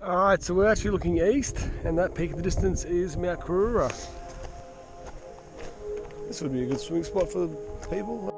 Alright, so we're actually looking east, and that peak of the distance is Mt Borumba. This would be a good swimming spot for people.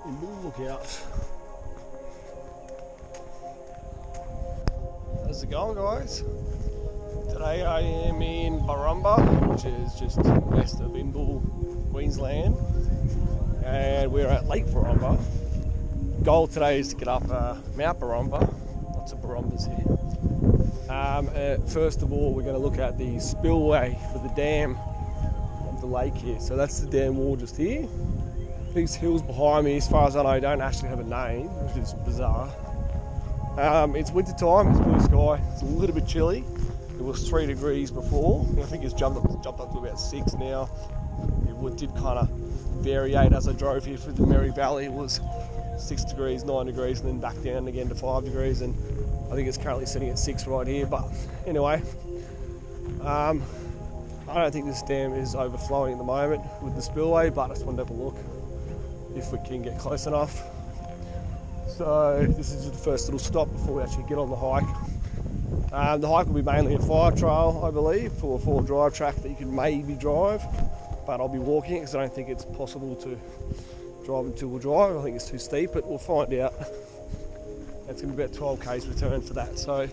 Imbil, look out. How's it going, guys? Today I am in Borumba, which is just west of Imbil, Queensland, and we're at Lake Borumba. Goal today is to get up Mt Borumba. Lots of Borumbas here. First of all, we're going to look at the spillway for the dam of the lake here. So that's the dam wall just here. These hills behind me, as far as I know, don't actually have a name, which is bizarre. It's winter time, it's blue sky, it's a little bit chilly. It was 3 degrees before, I think it's jumped up to about 6 now. It did kind of variate as I drove here through the Merry Valley. It was 6 degrees, 9 degrees, and then back down again to 5 degrees, and I think it's currently sitting at 6 right here. But anyway, I don't think this dam is overflowing at the moment with the spillway, but I just wanted to have a look if we can get close enough. So this is the first little stop before we actually get on the hike. The hike will be mainly a firetrail, I believe, for a 4-drive track that you can maybe drive, but I'll be walking it because I don't think it's possible to drive in 2-wheel drive. I think it's too steep, but we'll find out. It's going to be about 12 k's return for that, so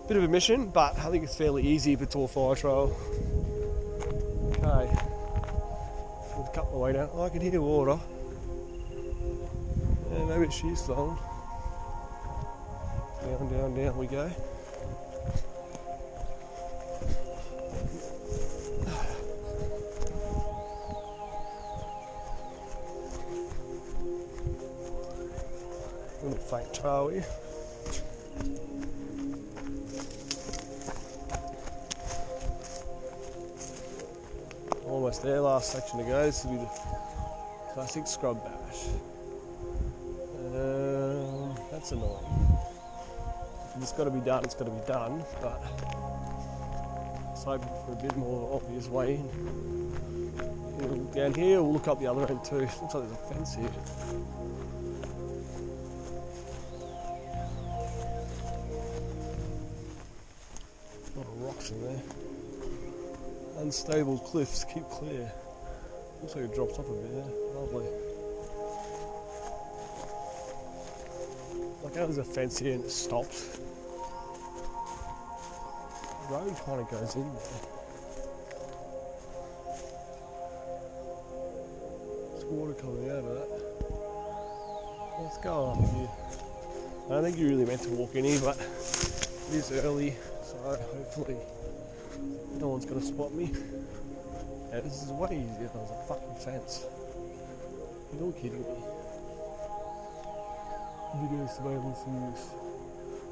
bit of a mission, but I think it's fairly easy if it's all firetrail. Okay, we'll cut my way down. I can hear water. Yeah, maybe it's sheer flowing. Down, down, down we go. A little faint trail here. Almost there, last section to go. This will be the classic scrub bash. That's annoying. If it's got to be done, it's got to be done, but it's hoping for a bit more obvious way in. We'll look down here, we'll look up the other end too. Looks like there's a fence here. A lot of rocks in there. Unstable cliffs, keep clear. Looks like it drops off a bit there. Lovely. Like how there's a fence here and it stops. The road kind of goes in there. There's water coming out of that. Let's go on here. I don't think you're really meant to walk in here, but it is early, so hopefully no one's going to spot me. Yeah, this is way easier if there was a fucking fence. You're all kidding me. Video surveillance in use.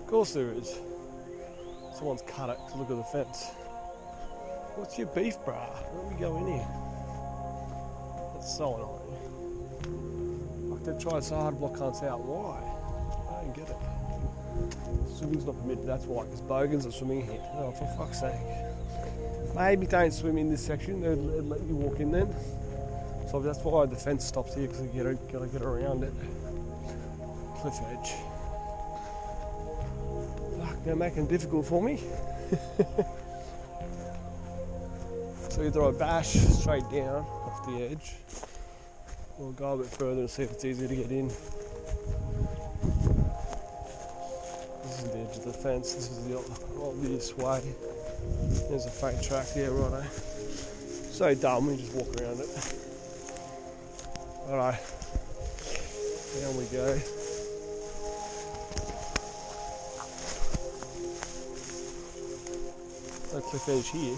Of course there is. Someone's cut it to look at the fence. What's your beef, brah? Let me go in here. That's so annoying. Like they've tried so hard to block cunts out. Why? I don't get it. Swimming's not permitted, that's why, because bogans are swimming here. Oh, for fuck's sake. Maybe don't swim in this section, they'll let you walk in then. So that's why the fence stops here, because you gotta get around it. Cliff edge. Fuck, they're making it difficult for me. So either I bash straight down off the edge, or go a bit further and see if it's easier to get in. This is the edge of the fence, this is the obvious way. There's a faint track here, righto. So dumb, we just walk around it. Alright, down we go. No cliff edge here.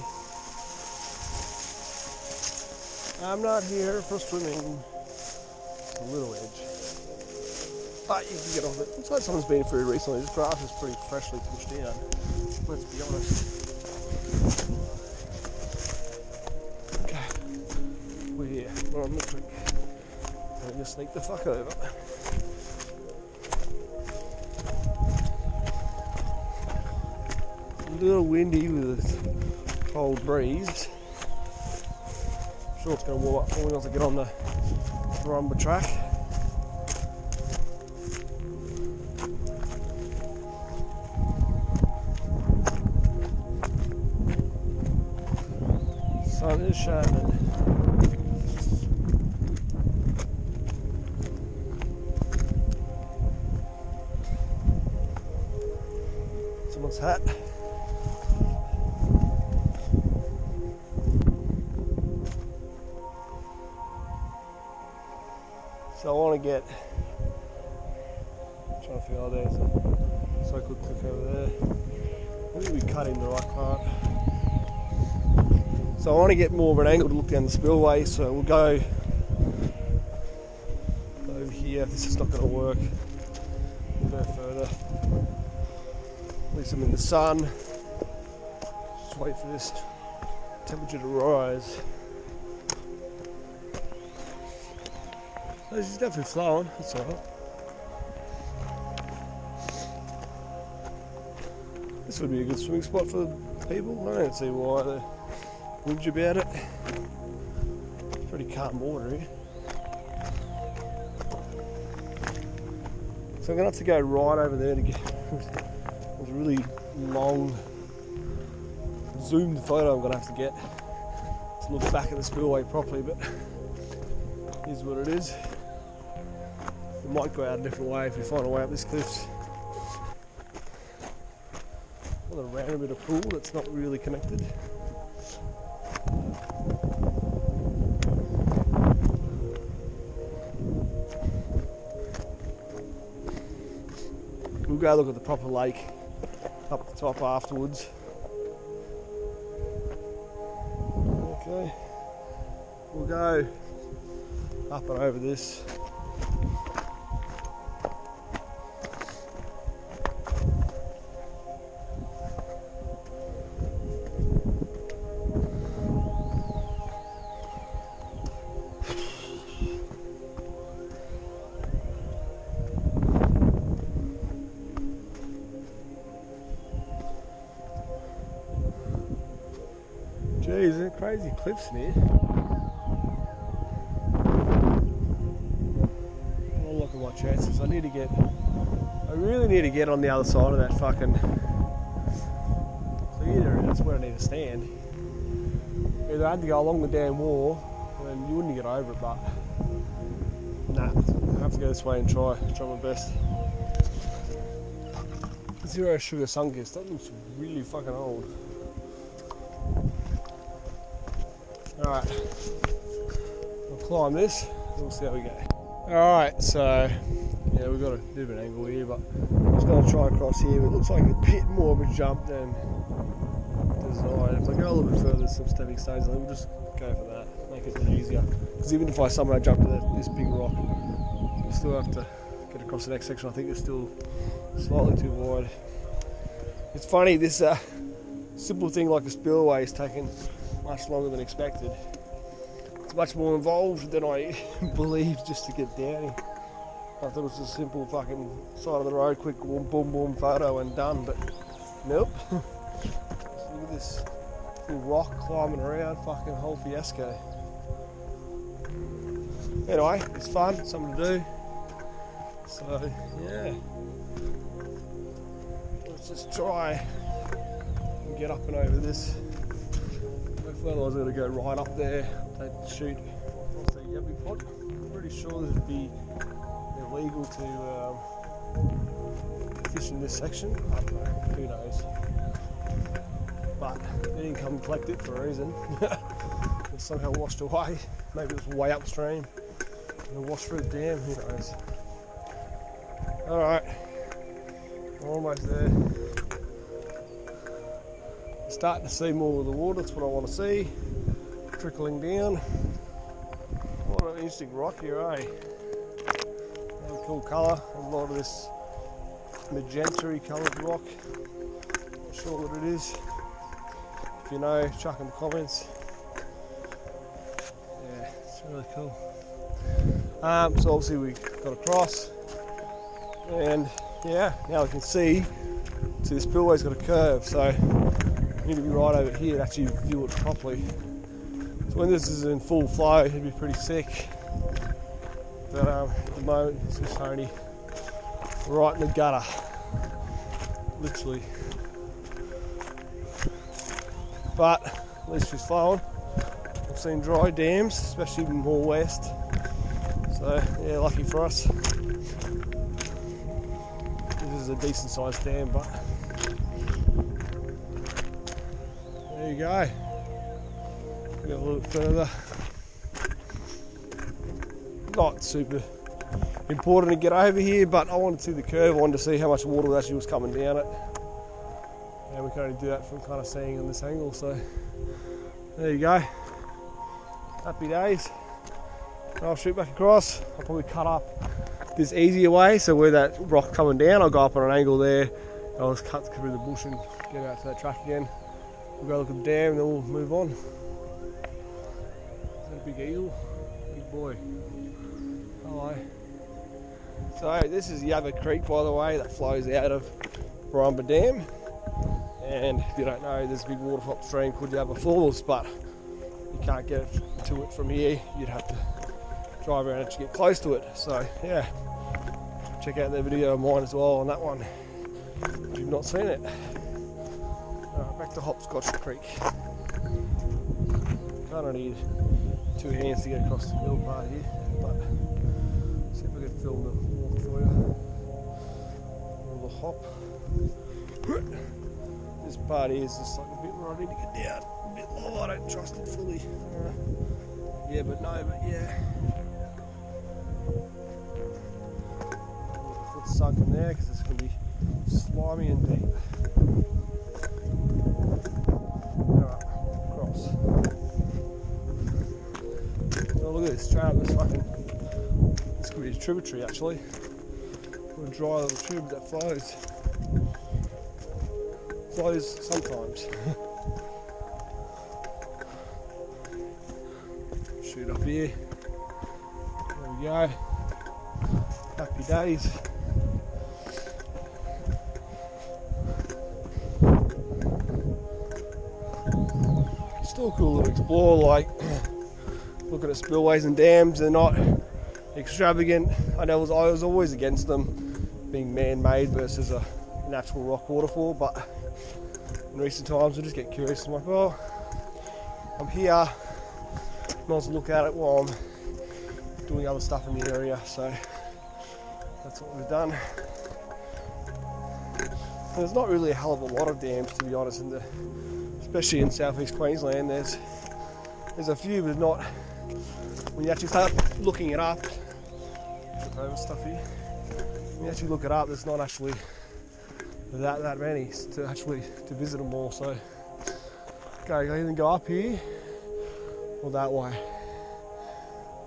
I'm not here for swimming. It's a little edge. But you can get off it. Looks like someone's been through recently. This grass is pretty freshly pushed down. Let's be honest. Okay. We're on the creek. I'm gonna sneak the fuck over. A little windy with a cold breeze. I'm sure it's going to warm up for me once I get on the Borumba track. Sun is shining. Someone's hat. So I want to get, I'm trying to figure out there's a cycle cliff over there. I think we cut in the right part. So I want to get more of an angle to look down the spillway, so we'll go over here. If this is not going to work, we'll go further. At least I'm in the sun. Just wait for this temperature to rise. She's definitely flowing, that's alright. This would be a good swimming spot for people. I don't see why they're whinge about it. It's pretty calm water here. So I'm going to have to go right over there to get a really long zoomed photo I'm going to have to get to look back at the spillway properly, but here's what it is. We might go out a different way if we find a way up this cliff. On a random bit of pool that's not really connected. We'll go look at the proper lake up the top afterwards. Okay, we'll go up and over this. Jeez, they're crazy cliffs in here. I'll look at my chances. I really need to get on the other side of that fucking clear area. That's where I need to stand. Either I had to go along the damn wall, and then you wouldn't get over it, but nah, I have to go this way and try my best. Zero Sugar Sunkist, that looks really fucking old. Alright, we'll climb this and we'll see how we go. Alright, so yeah, we've got a bit of an angle here, but I'm just going to try across here. But it looks like a bit more of a jump than desired. If I go a little bit further, there's some stepping stones, then we'll just go for that, make it a bit easier. Because even if I somehow jump to this big rock, I still have to get across the next section. I think it's still slightly too wide. It's funny, this simple thing like a spillway is taking much longer than expected. It's much more involved than I believed just to get down here. I thought it was a simple fucking side of the road, quick boom boom boom photo and done, but nope. Look at this little rock climbing around, fucking whole fiasco. Anyway, it's fun, something to do. So yeah, let's just try and get up and over this. Otherwise, I'm going to go right up there, take the chute, onto the Yabby pot. I'm pretty sure that it'd be illegal to fish in this section. I don't know, who knows. But they didn't come and collect it for a reason. It somehow washed away. Maybe it was way upstream and it washed through the dam, who knows. Alright, I'm almost there. Starting to see more of the water, that's what I want to see. Trickling down. What an interesting rock here, eh? cool colour. A lot of this magenta-y coloured rock. Not sure what it is. If you know, chuck in the comments. Yeah, it's really cool. So obviously we got across, and yeah, now we can see the spillway's got a curve, so we need to be right over here to actually view it properly. So when this is in full flow, it'd be pretty sick. But at the moment, it's just only right in the gutter, literally. But at least she's flowing. I've seen dry dams, especially more west. So yeah, lucky for us. This is a decent sized dam, but there you go. Go a little bit further. Not super important to get over here, but I wanted to see the curve. I wanted to see how much water actually was coming down it. And we can only do that from kind of seeing on this angle, so there you go. Happy days. I'll shoot back across. I'll probably cut up this easier way, so where that rock coming down, I'll go up on an angle there. I'll just cut through the bush and get out to that track again. We'll go look at the dam and then we'll move on. Is that a big eagle? Big boy. Hello. So this is Yabba Creek, by the way, that flows out of Borumba Dam. And if you don't know, there's a big waterfall stream called Yabba Falls, but you can't get to it from here. You'd have to drive around to get close to it. So yeah, check out their video of mine as well on that one if you've not seen it. Alright, back to Hopscotch Creek. Kind of need two hands to get across the middle part here, but see if I can film the walk for you. Or the hop. This part here is just like a bit where I need to get down. A bit low, I don't trust it fully. Yeah, but no, but yeah. The foot's sunk in there because it's going to be slimy and deep. Alright, cross. Oh, look at this, straight up this fucking. This could be a tributary actually. Or a dry little tube that flows. Flows sometimes. Shoot up here. There we go. Happy days. Still cool to explore, like looking at spillways and dams. They're not extravagant. I know I was always against them being man-made versus a natural rock waterfall, but in recent times I just get curious. I'm like, well, I'm here, might as well look at it while I'm doing other stuff in the area, so that's what we've done. And there's not really a hell of a lot of dams, to be honest, especially in southeast Queensland. There's a few, but not, when you actually start looking it up, stuff here, when you actually look it up, there's not actually that many to visit them all. So okay, I either go up here or that way.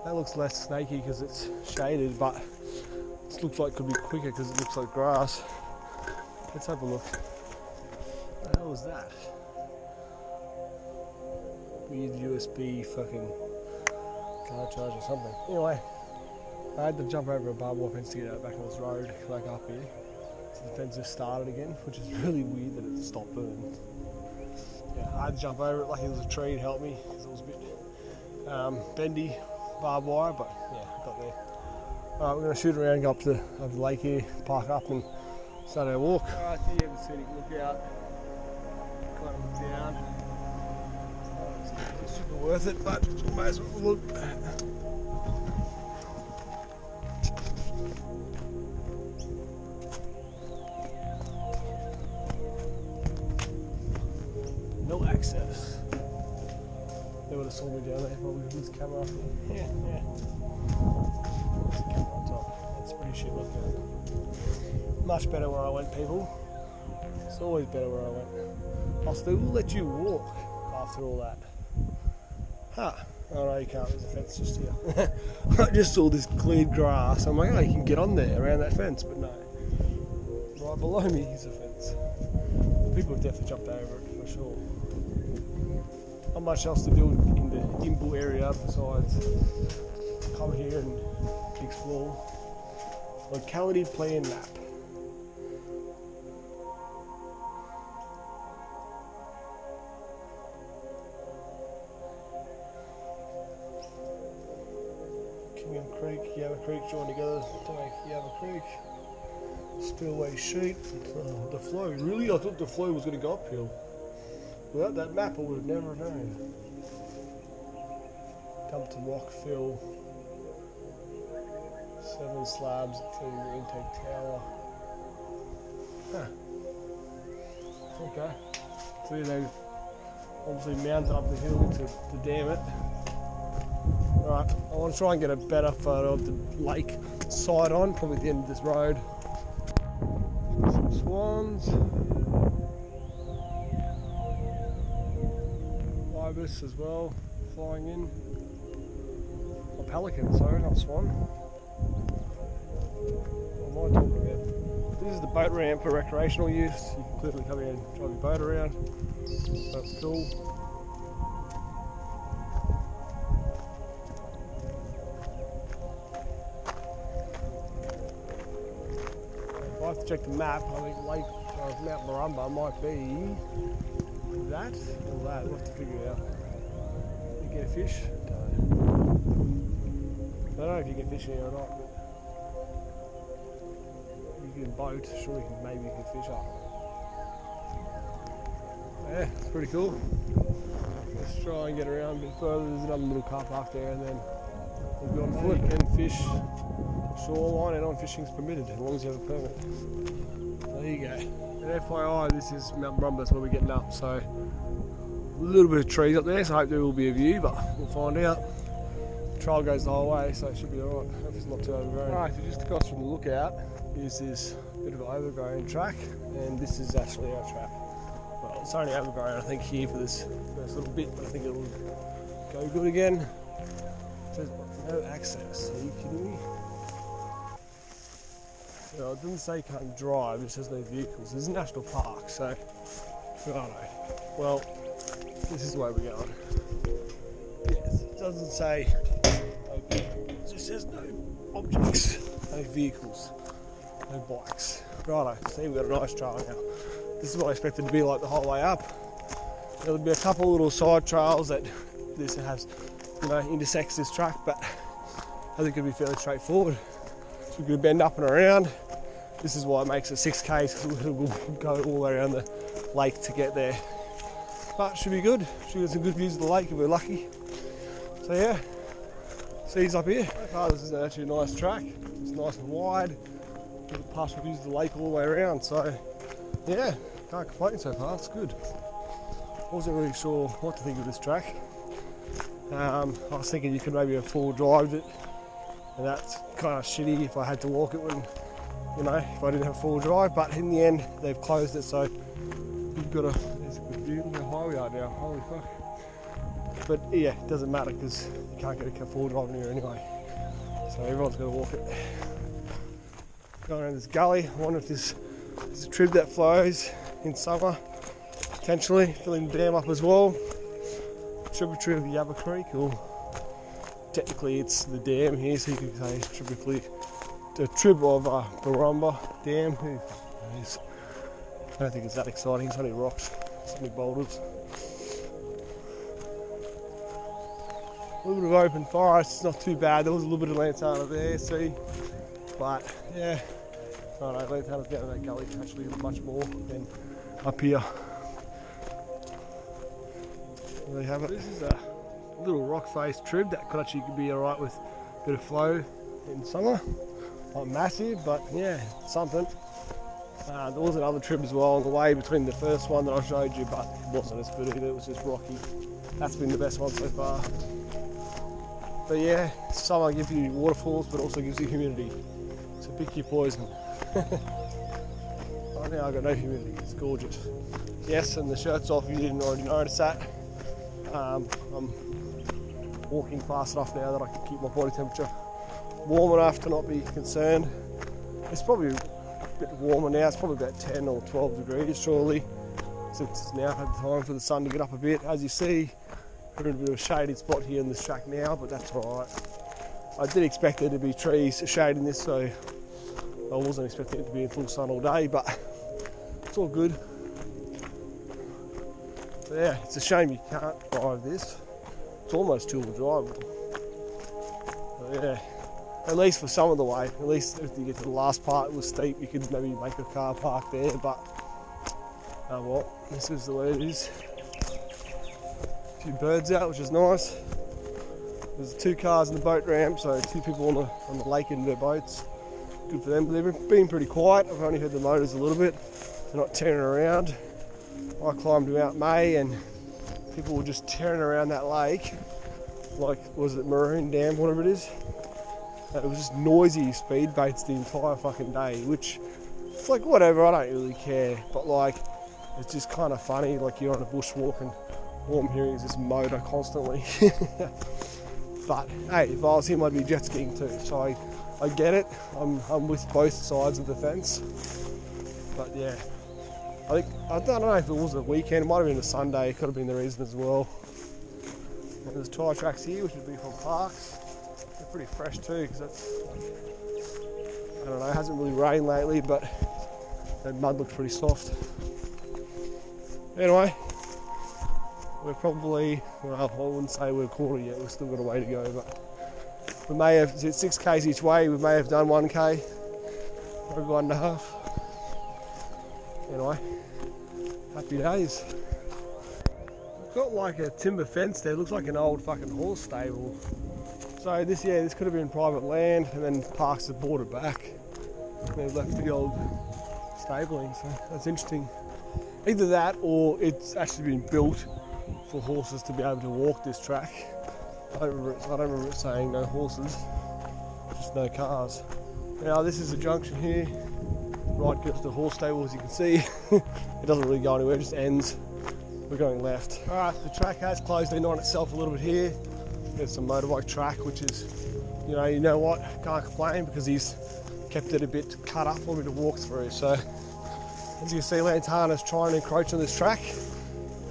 That looks less snaky because it's shaded, but this looks like it could be quicker because it looks like grass. Let's have a look. What the hell is that? Weird USB fucking car charge or something. Anyway, I had to jump over a barbed wire fence to get out back on this road, like up here. So the fence just started again, which is really weird that it stopped burning. Yeah, I had to jump over it, like it was a tree to help me, because it was a bit bendy barbed wire, but yeah, I got there. Alright, we're going to shoot around, go up to the lake here, park up and start our walk. Alright, there you have the scenic lookout. Kind of look down. It's super worth it, but may as well look. No access. They would have saw me down there probably with this camera up here. Yeah. There's the camera on top. That's pretty shit lookout. Much better where I went, people. It's always better where I went. I'll still let you walk after all that. Huh. Oh no, you can't, there's a fence just here. I just saw this cleared grass. I'm like, oh, you can get on there around that fence, but no. Right below me is a fence. People have definitely jumped over it for sure. Not much else to do in the Imbil area besides come here and explore. Locality plan map. Creek, Yabba Creek join together to make Yabba Creek. Spillway sheet. The flow. Really? I thought the flow was going to go uphill. Without that map I would have never known. Dump to rock fill. 7 slabs including the intake tower. Huh. Okay. So they obviously mounted up the hill to dam it. Right, I want to try and get a better photo of the lake side on, probably at the end of this road. Some swans. Ibis as well, flying in. Or pelican, sorry, not swan. What am I talking about? This is the boat ramp for recreational use. You can clearly come here and drive your boat around. That's cool. I have to check the map. I think Lake Mt Borumba might be that or that. We'll have to figure it out. You get a fish? I don't know if you get fish here or not, but you can boat. Surely maybe you can fish up. Yeah, it's pretty cool. Let's try and get around a bit further. There's another little car park there, and then we'll be on foot. You can fish shoreline, and on fishing is permitted as long as you have a permit. There you go. And FYI, this is Mt Borumba, that's where we're getting up. So a little bit of trees up there, so I hope there will be a view, but we'll find out. The trail goes the whole way, so it should be alright. Hope it's not too overgrown. Alright, so just across from the lookout is this bit of an overgrown track, and this is actually our track. Well, it's only overgrown, I think, here for this first little bit, but I think it will go good again. It says no access. Are you kidding me? No, it doesn't say you can't drive, it says no vehicles. There's a national park, so righto. Well, this is the way we're going. Yes, it doesn't say no, it just says no objects, no vehicles, no bikes. Righto, see, we've got a nice trail now. This is what I expected to be like the whole way up. There'll be a couple little side trails that this has, intersects this track, but I think it'll be fairly straightforward. So we're going to bend up and around. This is why it makes it 6K, so we'll go all the way around the lake to get there. But should be good. Should get some good views of the lake if we're lucky. So yeah, seas up here. So far this is actually a nice track. It's nice and wide. Get partial views of the lake all the way around. So yeah, can't complain so far. It's good. Wasn't really sure what to think of this track. I was thinking you could maybe have full drive it. And that's kind of shitty if I had to walk it when, if I didn't have full drive, but in the end they've closed it, so you've got there's a good view. Look how high we are now, holy fuck. But yeah, it doesn't matter because you can't get a full drive in here anyway. So everyone's got to walk it. Going around this gully, I wonder if there's a trib that flows in summer, potentially, filling the dam up as well. Tributary of the Yabba Creek, or technically it's the dam here, so you could say tributary, the trib of Borumba Dam. I don't think it's that exciting, it's only rocks, some big boulders. A little bit of open forest, it's not too bad. There was a little bit of lantana there, see, but yeah, no, lantana's down in that gully actually much more than up here. There you have it. This is a little rock face trib that could actually be alright with a bit of flow in summer. Not massive, but yeah, something. There was another trib as well on the way between the first one that I showed you, but it wasn't as good either, it was just rocky. That's been the best one so far. But yeah, summer gives you waterfalls, but also gives you humidity. So pick your poison. Right now I've got no humidity, it's gorgeous. Yes, and the shirt's off if you didn't already notice that. I'm walking fast enough now that I can keep my body temperature warm enough to not be concerned. It's probably a bit warmer now, it's probably about 10 or 12 degrees surely, since it's now had time for the sun to get up a bit. As you see, we're in a bit of a shaded spot here in this track now, but that's alright. I did expect there to be trees shading this, so I wasn't expecting it to be in full sun all day, but it's all good. But yeah, it's a shame you can't drive this. It's almost two-wheel drive. But yeah, at least for some of the way. At least if you get to the last part, it was steep, you could maybe make a car park there, but oh well, this is the way it is. A few birds out, which is nice. There's 2 cars in the boat ramp, so 2 people on the lake in their boats. Good for them, but they've been pretty quiet. I've only heard the motors a little bit. They're not tearing around. I climbed Mount May and people were just tearing around that lake, like, was it Maroon Dam, whatever it is. And it was just noisy speed baits the entire fucking day, which, it's like, whatever, I don't really care. But like, it's just kind of funny, like you're on a bushwalk and all I'm hearing is this motor constantly. But hey, if I was him, I'd be jet skiing too. So I get it. I'm with both sides of the fence. But yeah, I don't know if it was a weekend. It might have been a Sunday. It could have been the reason as well. And there's tyre tracks here, which would be from parks. They're pretty fresh too, because that's, I don't know, it hasn't really rained lately, but that mud looks pretty soft. Anyway, we're probably, well, I wouldn't say we're a quarter yet, we've still got a way to go, but we may have, it's 6 k's each way, we may have done 1k, maybe 1.5. Anyway, happy days. We've got like a timber fence there, looks like an old fucking horse stable. So this could have been private land, and then parks have bought it back. They've left the old stabling, so that's interesting. Either that, or it's actually been built for horses to be able to walk this track. I don't remember it saying no horses, just no cars. Now this is a junction here, right goes to the horse stable, as you can see. It doesn't really go anywhere, it just ends. We're going left. Alright, the track has closed in on itself a little bit here. There's some motorbike track, which is, you know what, can't complain because he's kept it a bit cut up for me to walk through. So as you can see, Lantana's trying to encroach on this track.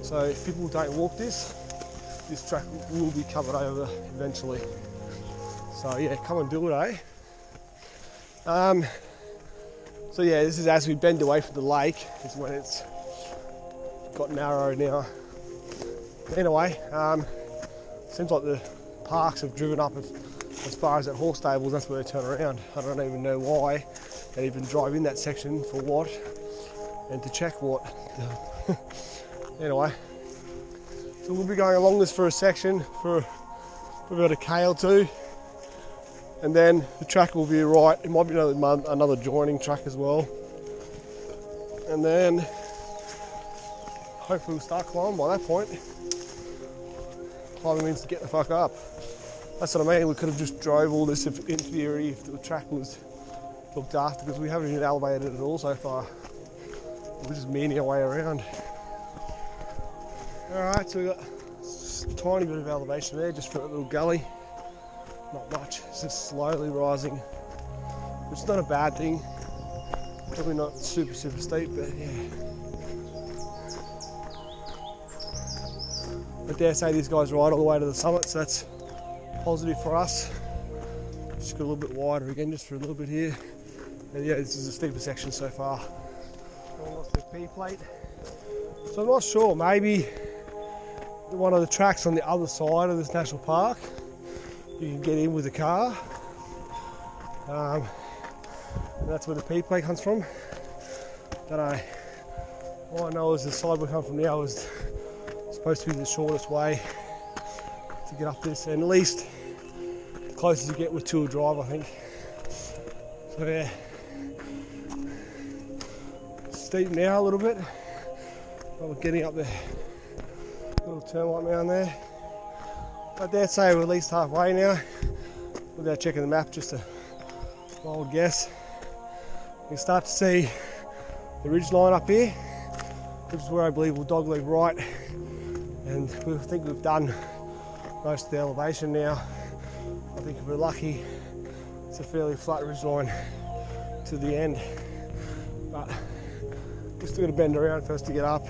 So if people don't walk this track will be covered over eventually. So yeah, come and do it, eh? So yeah, this is as we bend away from the lake, is when it's got narrow now. Anyway, seems like the parks have driven up as far as that horse stables, that's where they turn around. I don't even know why they even drive in that section, for what, and to check what. Anyway, so we'll be going along this for a section for about a k or 2, and then the track will be right. It might be another joining track as well, and then hopefully we'll start climbing by that point. Climbing means to get the fuck up. That's what I mean. We could have just drove all this, if, in theory, if the track was looked after, because we haven't even elevated it at all so far. We're just meandering our way around. Alright, so we've got a tiny bit of elevation there, just for a little gully. Not much, it's just slowly rising. Which is not a bad thing. Probably not super steep, but yeah. I dare say these guys ride all the way to the summit, so that's positive for us. Just got a little bit wider again, just for a little bit here. And yeah, this is the steepest section so far. Almost the P plate. So I'm not sure, maybe one of the tracks on the other side of this national park, you can get in with a car. And that's where the P plate comes from. Don't know. All I know is the side we come from now is supposed to be the shortest way to get up this, and at least the closest you get with two-wheel drive, I think. So yeah, steep now a little bit, but we're getting up there. Little turn right down there. I dare say we're at least halfway now, without checking the map, just a wild guess. You can start to see the ridge line up here, which is where I believe we'll dogleg right. And we think we've done most of the elevation now. I think if we're lucky, it's a fairly flat ridgeline to the end. But we've still got to bend around first to get up,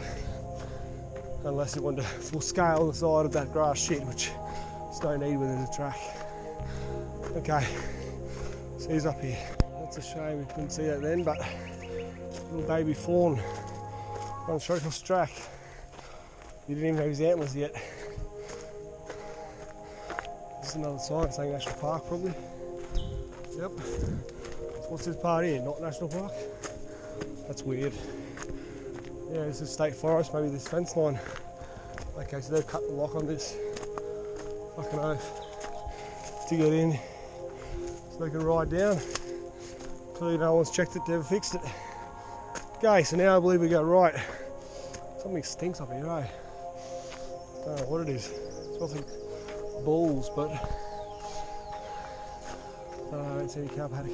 unless you want to full scale the side of that grass shit, which there's no need within the track. Okay, so he's up here. That's a shame we couldn't see that then, but little baby fawn running straight across the track. He didn't even have his antlers yet. This is another sign saying National Park, probably. Yep. So what's this part here? Not National Park? That's weird. Yeah, this is State Forest, maybe this fence line. Okay, so they've cut the lock on this. Fucking oath. To get in, so they can ride down. Clearly no one's checked it, never fixed it. Okay, so now I believe we go right. Something stinks up here, eh? Don't know what it is. It smells like balls, but I don't see any cow paddock.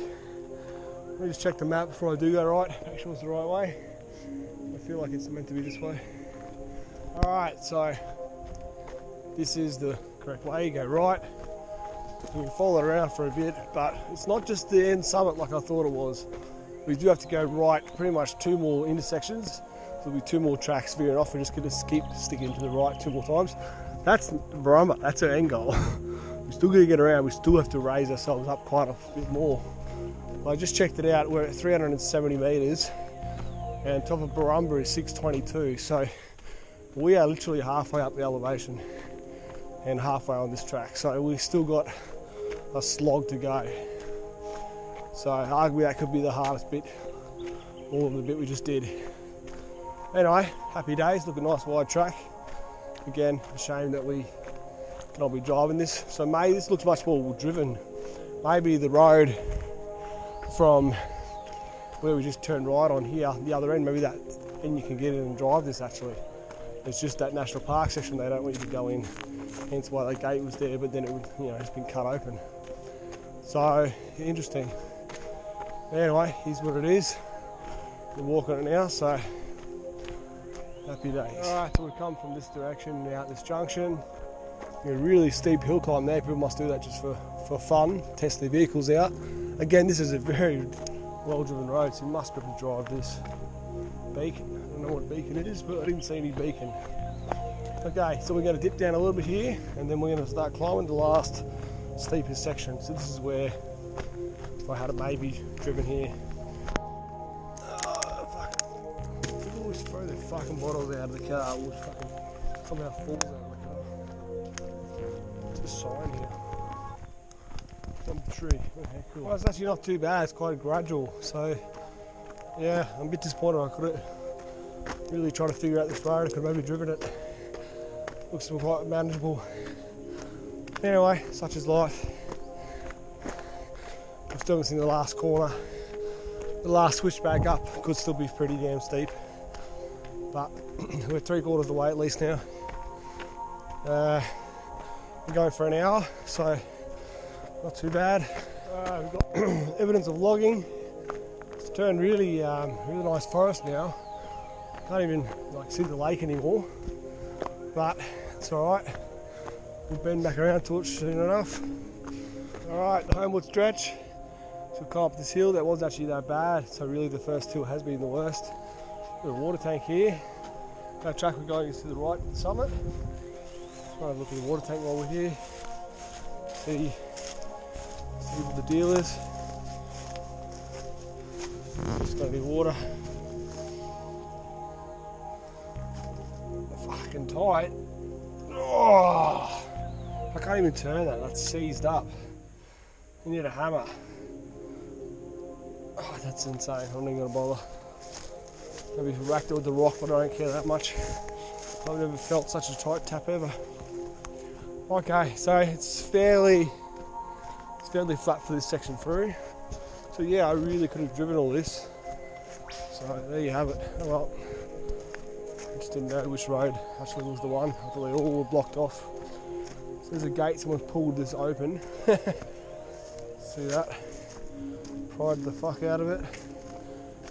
Let me just check the map before I do go right, make sure it's the right way. I feel like it's meant to be this way. Alright, so this is the correct way, you go right. You can follow it around for a bit, but it's not just the end summit like I thought it was. We do have to go right pretty much 2 more intersections. There'll be 2 more tracks veering off. We're just going to keep sticking to the right 2 more times. That's Borumba, that's our end goal. We're still going to get around, we still have to raise ourselves up quite a bit more. I just checked it out, we're at 370 metres and top of Borumba is 622, so we are literally halfway up the elevation and halfway on this track, so we've still got a slog to go. So arguably that could be the hardest bit, all of the bit we just did. Anyway, happy days, look a nice wide track. Again, a shame that we cannot be driving this. So maybe this looks much more driven. Maybe the road from where we just turned right on here, the other end, maybe that then you can get in and drive this actually. It's just that national park section they don't want you to go in. Hence why the gate was there, but then it would, it's been cut open. So interesting. Anyway, here's what it is. We're walking it now, so happy days. Alright, so we come from this direction out this junction. A really steep hill climb there. People must do that just for fun, test their vehicles out. Again, this is a very well-driven road, so you must be able to drive this. Beacon, I don't know what beacon it is, but I didn't see any beacon. Okay, so we're going to dip down a little bit here, and then we're going to start climbing the last steepest section. So this is where, if I had a maybe driven here, people always throw their fucking bottles out of the car, or fucking somehow falls out of the car. There's a sign here. On the tree. Okay, cool. Well, it's actually not too bad, it's quite gradual. So yeah, I'm a bit disappointed I couldn't really try to figure out this road. I could have maybe driven it. Looks quite manageable. Anyway, such is life. I'm still missing the last corner. The last switchback up could still be pretty damn steep. But we're 3/4 of the way at least now. We're going for an hour, so not too bad. We've got evidence of logging. It's turned really nice forest now. Can't even see the lake anymore, but it's all right. We'll bend back around to it soon enough. All right, the homeward stretch. So we've come up this hill. That wasn't actually that bad. So really, the first hill has been the worst. Got a water tank here. That track we're going is to the right at the summit. Try to look at the water tank while we're here. See what the deal is. Just got any water. Fucking tight. Oh, I can't even turn that. That's seized up. You need a hammer. Oh, that's insane. I'm not even gonna bother. Maybe if we whacked it with the rock, but I don't care that much. I've never felt such a tight tap ever. Okay, so it's fairly flat for this section through. So yeah, I really could have driven all this. So there you have it. Oh well, I just didn't know which road actually was the one. I thought they all were blocked off. So there's a gate, someone's pulled this open. See that? Pried the fuck out of it.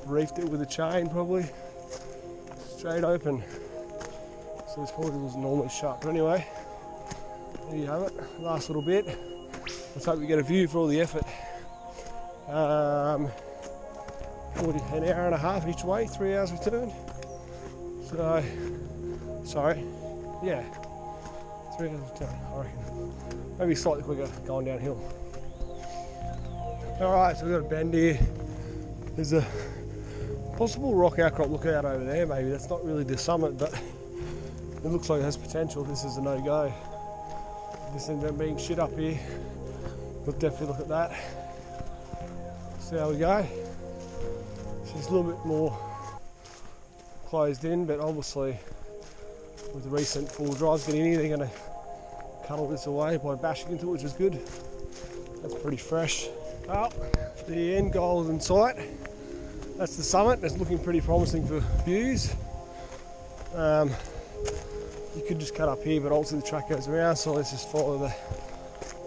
Reefed it with a chain probably. Straight open. So this probably was normally shut. But anyway, there you have it, last little bit. Let's hope we get a view for all the effort. 40, an hour and a half each way, 3 hours return. So, sorry, yeah, 3 hours return, I reckon. Maybe slightly quicker going downhill. Alright, so we've got a bend here. There's a possible rock outcrop lookout over there, maybe. That's not really the summit, but it looks like it has potential. This is a no-go. If this ends up being shit up here, we'll definitely look at that. See how we go. It's a little bit more closed in, but obviously with the recent four drives getting in here, they're going to cut all this away by bashing into it, which is good. That's pretty fresh. Well, the end goal is in sight. That's the summit. It's looking pretty promising for views. You could just cut up here, but obviously the track goes around, so let's just follow the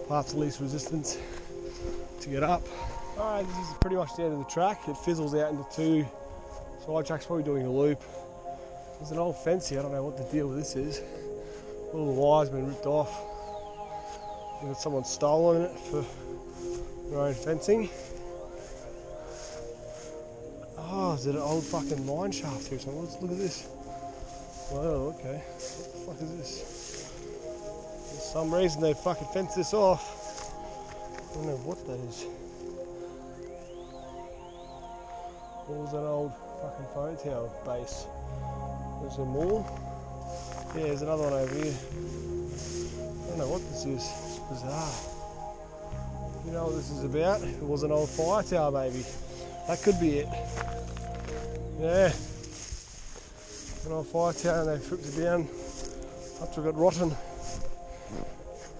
path of least resistance to get up. Alright, this is pretty much the end of the track. It fizzles out into two side tracks, probably doing a loop. There's an old fence here, I don't know what the deal with this is. All the wires have been ripped off. I think someone's stolen it for their own fencing. Oh, is it an old fucking mine shaft here or something? Let's look at this. Wow, okay. What the fuck is this? For some reason they fucking fenced this off. I don't know what that is. What was that old fucking phone tower base? There's some more. Yeah, there's another one over here. I don't know what this is. It's bizarre. You know what this is about? It was an old fire tower, maybe. That could be it. Yeah. An old fire tower, and they stripped it down after it got rotten.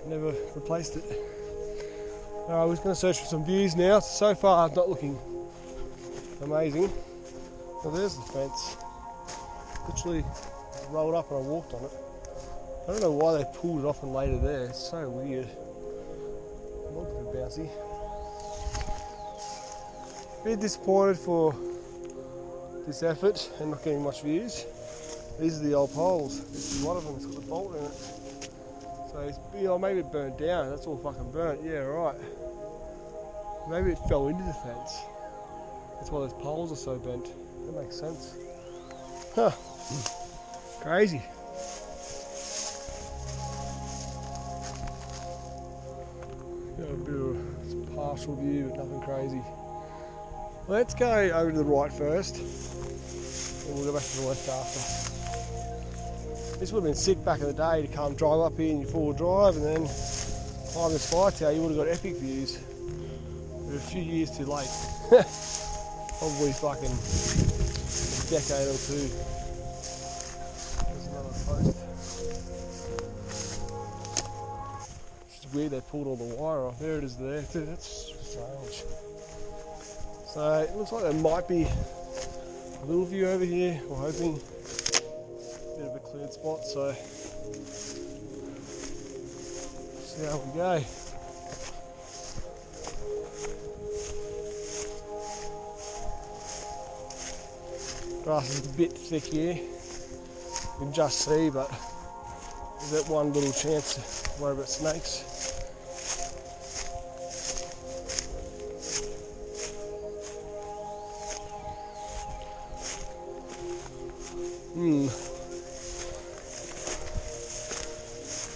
Never replaced it. We're just going to search for some views now. So far, it's not looking amazing. Well, there's the fence. Literally rolled up and I walked on it. I don't know why they pulled it off and laid it there. It's so weird. A little bit bouncy. A bit disappointed for this effort and not getting much views. These are the old poles. This is one of them. It's got the bolt in it. So it's, maybe it burnt down. That's all fucking burnt. Yeah, right. Maybe it fell into the fence. That's why those poles are so bent. That makes sense. Huh. Crazy. Got a bit of a partial view, but nothing crazy. Let's go over to the right first, and we'll go back to the left after. This would have been sick back in the day to come drive up here in your four-wheel drive and then climb this fire tower. You would have got epic views. We're a few years too late. Probably fucking a decade or two. There's another post. It's just weird they pulled all the wire off. There it is there too. That's strange. So it looks like there might be a little view over here. We're hoping. Bit of a cleared spot, so see how we go. Grass is a bit thick here, you can just see, but there's that one little chance to worry about snakes.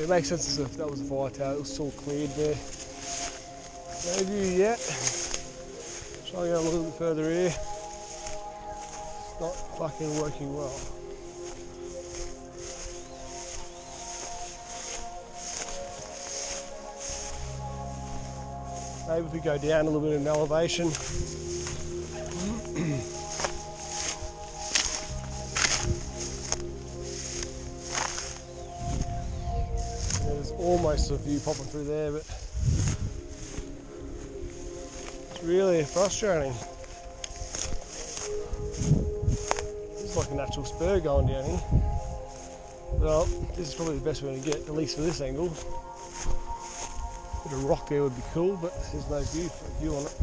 It makes sense as if that was a fire tower. It was still cleared there. No view yet. Try to go a little bit further here. It's not fucking working well. Maybe if we go down a little bit in elevation. There's almost a view popping through there, but it's really frustrating. It's like a natural spur going down here. Well, this is probably the best we're going to get, at least for this angle. A bit of rock there would be cool, but there's no view on it.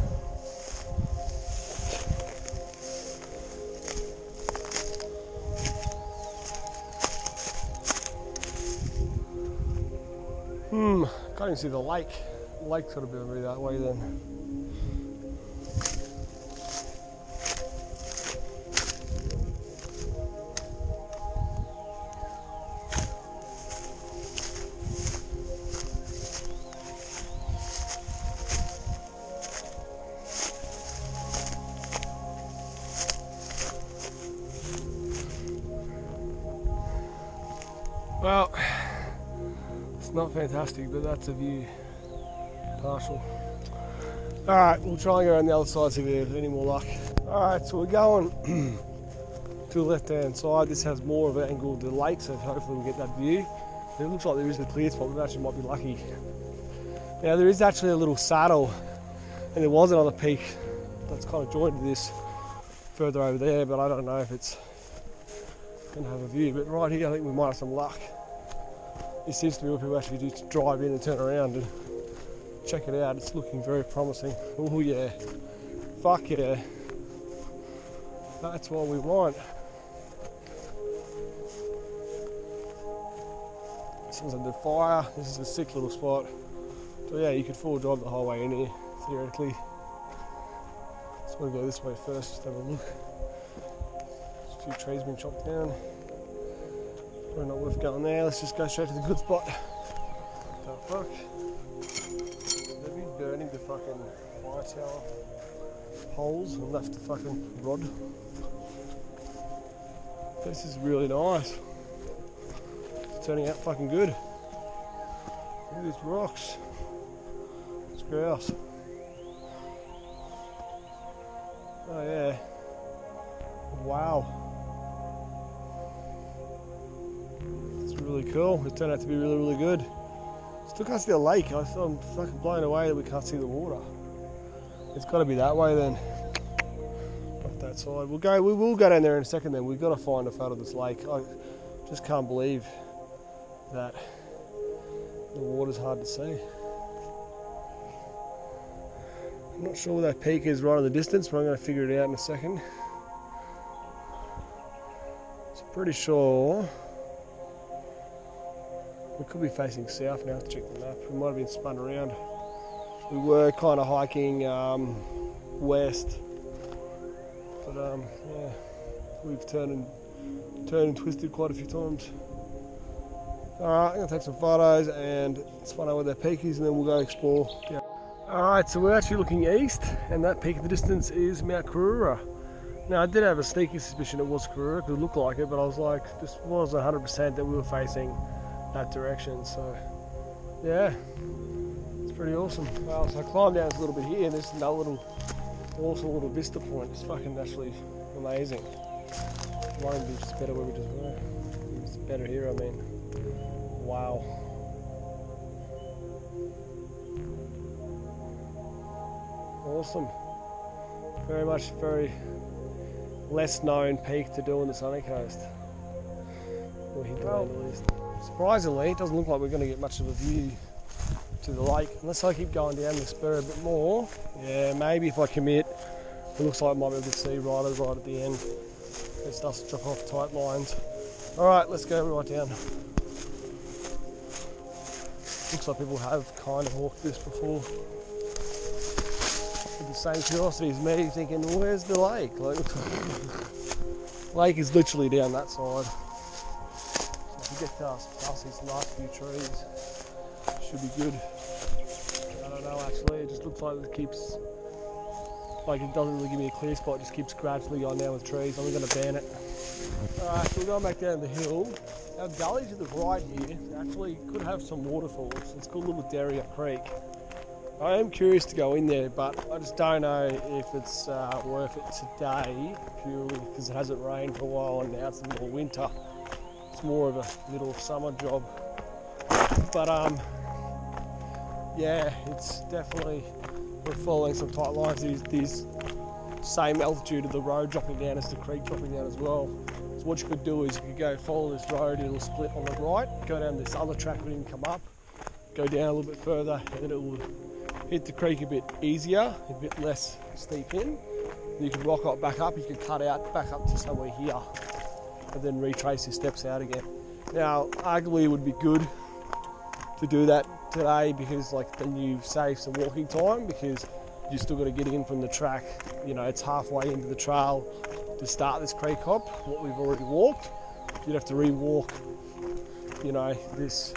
Can't even see the lake. The lake's got to be that way then. Well, it's not fantastic, but that's a view. Partial. Alright, we'll try and go around the other side, see if we have any more luck. Alright, so we're going to the left hand side. This has more of an angle to the lake, so hopefully we'll get that view. It looks like there is a clear spot, we actually might be lucky. Now there is actually a little saddle, and there was another peak that's kind of joined to this further over there, but I don't know if it's going to have a view. But right here I think we might have some luck. This seems to be where people actually do to drive in and turn around and check it out. It's looking very promising. Oh yeah, fuck yeah, that's what we want. This one's under fire. This is a sick little spot. So yeah, you could full drive the whole way in here, theoretically. Just want to go this way first, just have a look. There's a few trees being chopped down. Probably not worth going there. Let's just go straight to the good spot. The fuck? They've been burning the fucking firetrail holes and left the fucking rod. This is really nice. It's turning out fucking good. Look at these rocks. It's grouse. Oh yeah. Wow. It's really cool. It turned out to be really, really good. Still can't see the lake. I'm fucking blown away that we can't see the water. It's got to be that way then. Off that side. We will go down there in a second then. We've got to find a photo of this lake. I just can't believe that the water's hard to see. I'm not sure where that peak is right in the distance, but I'm going to figure it out in a second. So pretty sure we could be facing south now. Check the map. We might have been spun around. We were kind of hiking west, but yeah, we've turned and twisted quite a few times. Alright, I'm going to take some photos and find out where that peak is, and then we'll go explore. Yeah. Alright, so we're actually looking east, and that peak in the distance is Mt Borumba. Now, I did have a sneaky suspicion it was Borumba, because it looked like it, but I was like, just wasn't 100% that we were facing that direction, so yeah, it's pretty awesome. Well, so I climbed down a little bit here, and there's another little, awesome little vista point. It's fucking actually amazing. It might be just better where we just were. It's better here, I mean. Wow. Awesome. Very less known peak to do on the sunny coast. Or hinterland at least. Surprisingly, it doesn't look like we're going to get much of a view to the lake unless I keep going down the spur a bit more. Yeah, maybe if I commit, it looks like I might be able to see right at the end. It starts to drop off tight lines. Alright, let's go right down. Looks like people have kind of walked this before. With the same curiosity as me, thinking, well, where's the lake? Like, lake is literally down that side. So if you get past these last few trees, should be good. I don't know actually, it just looks like it keeps, like it doesn't really give me a clear spot, it just keeps gradually going down with trees. I'm going to ban it. Alright, so we're going back down the hill. Our gully to the right here actually could have some waterfalls. It's called Little Derrier Creek. I am curious to go in there, but I just don't know if it's worth it today, purely because it hasn't rained for a while and now it's the middle of winter. It's more of a middle of summer job. But yeah, it's definitely, we're following some tight lines. These same altitude of the road dropping down as the creek dropping down as well. So what you could do is you could go follow this road, it'll split on the right, go down this other track when you come up, go down a little bit further, and then it will hit the creek a bit easier, a bit less steep in. You can rock up back up, you can cut out back up to somewhere here, and then retrace your steps out again. Now, arguably it would be good to do that today because then you save some walking time, because you still got to get in from the track. It's halfway into the trail to start this creek hop, what we've already walked. You'd have to re-walk, this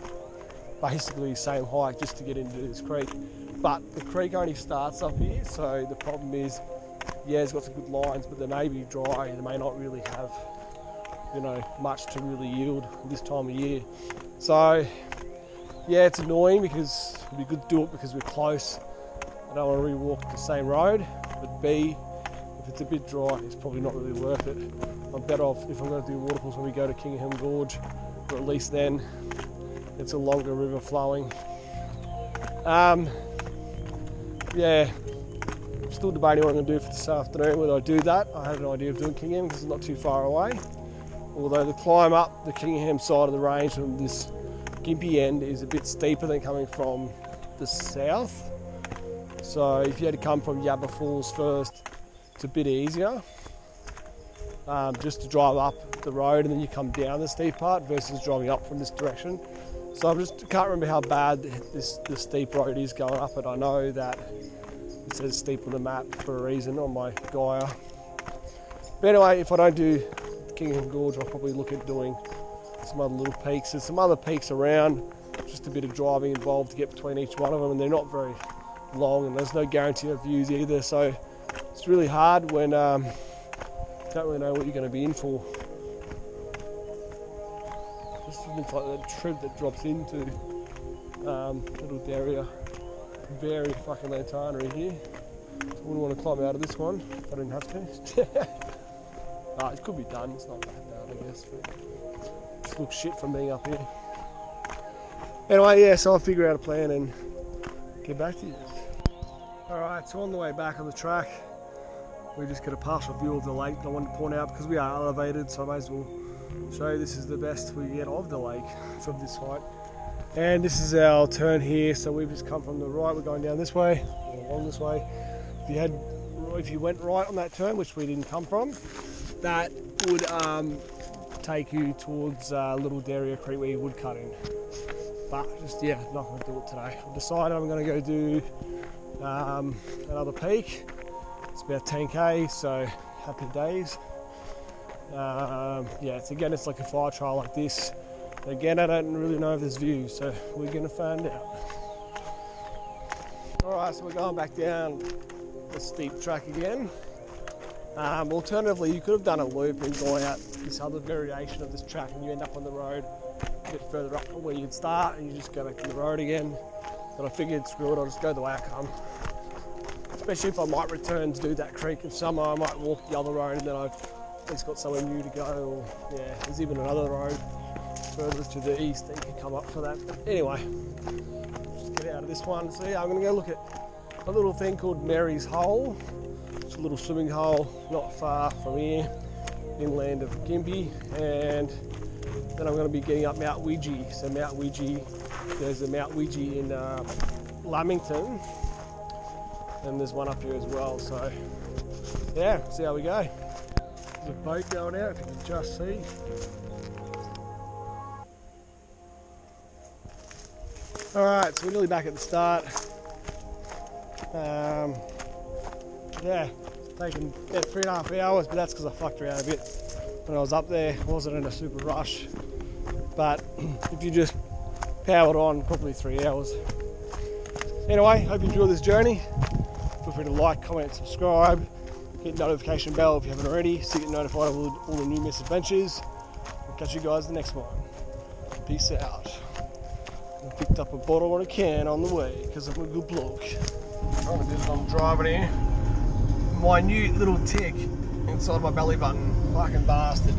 basically same hike just to get into this creek. But the creek only starts up here, so the problem is, it's got some good lines, but they may be dry and they may not really have, much to really yield this time of year. So, it's annoying because it'd be good to do it because we're close. I don't want to re-walk the same road, but B, if it's a bit dry, it's probably not really worth it. I'm better off if I'm going to do waterfalls when we go to Kingham Gorge, or at least then it's a longer river flowing. Still debating what I'm going to do for this afternoon, whether I do that. I had an idea of doing Kingham because it's not too far away. Although the climb up the Kingham side of the range from this Gympie end is a bit steeper than coming from the south. So if you had to come from Waterfalls first, it's a bit easier. Just to drive up the road and then you come down the steep part versus driving up from this direction. So I can't remember how bad this steep road is going up, but I know that it says steep on the map for a reason on my Gaia. But anyway, if I don't do Kingham Gorge, I'll probably look at doing some other little peaks. There's some other peaks around, just a bit of driving involved to get between each one of them, and they're not very long and there's no guarantee of views either. So it's really hard when you don't really know what you're going to be in for. This looks like that tread that drops into little area. Very fucking lantana in here. I wouldn't want to climb out of this one if I didn't have to. It could be done, it's not that bad I guess, but it just looks shit from being up here. Anyway, so I'll figure out a plan and get back to you. Alright, so on the way back on the track, we just get a partial view of the lake that I wanted to point out because we are elevated, so I may as well show you this is the best we get of the lake from this height. And this is our turn here, so we've just come from the right, we're going down this way, or along this way. If you went right on that turn, which we didn't come from, that would take you towards Little Derrier Creek where you would cut in. But just, not going to do it today. I've decided I'm going to go do another peak. It's about 10k, so happy days. It's like a fire trail like this. Again, I don't really know if there's views, so we're going to find out. Alright, so we're going back down the steep track again. Alternatively, you could have done a loop and gone out this other variation of this track and you end up on the road a bit further up from where you'd start and you just go back to the road again. But I figured, screw it, I'll just go the way I come. Especially if I might return to do that creek in summer, I might walk the other road and then I've at least got somewhere new to go. Or there's even another road further to the east that you can come up for that. But anyway, just get out of this one. So I'm going to go look at a little thing called Mary's Hole. It's a little swimming hole not far from here, inland of Gympie, and then I'm going to be getting up Mount Widgie. So Mount Widgie, there's a Mount Widgie in Lamington, and there's one up here as well. So see how we go. There's a boat going out, if you can just see. Alright, so we're nearly back at the start. It's taken about 3.5 hours, but that's because I fucked around a bit when I was up there. I wasn't in a super rush, but if you just powered on, probably 3 hours. Anyway, hope you enjoyed this journey. Feel free to like, comment, subscribe, hit the notification bell if you haven't already, so you get notified of all the new misadventures. I'll catch you guys in the next one. Peace out. I picked up a bottle and a can on the way because I'm a good bloke. I'm driving here. Minute little tick inside my belly button. Fucking bastard.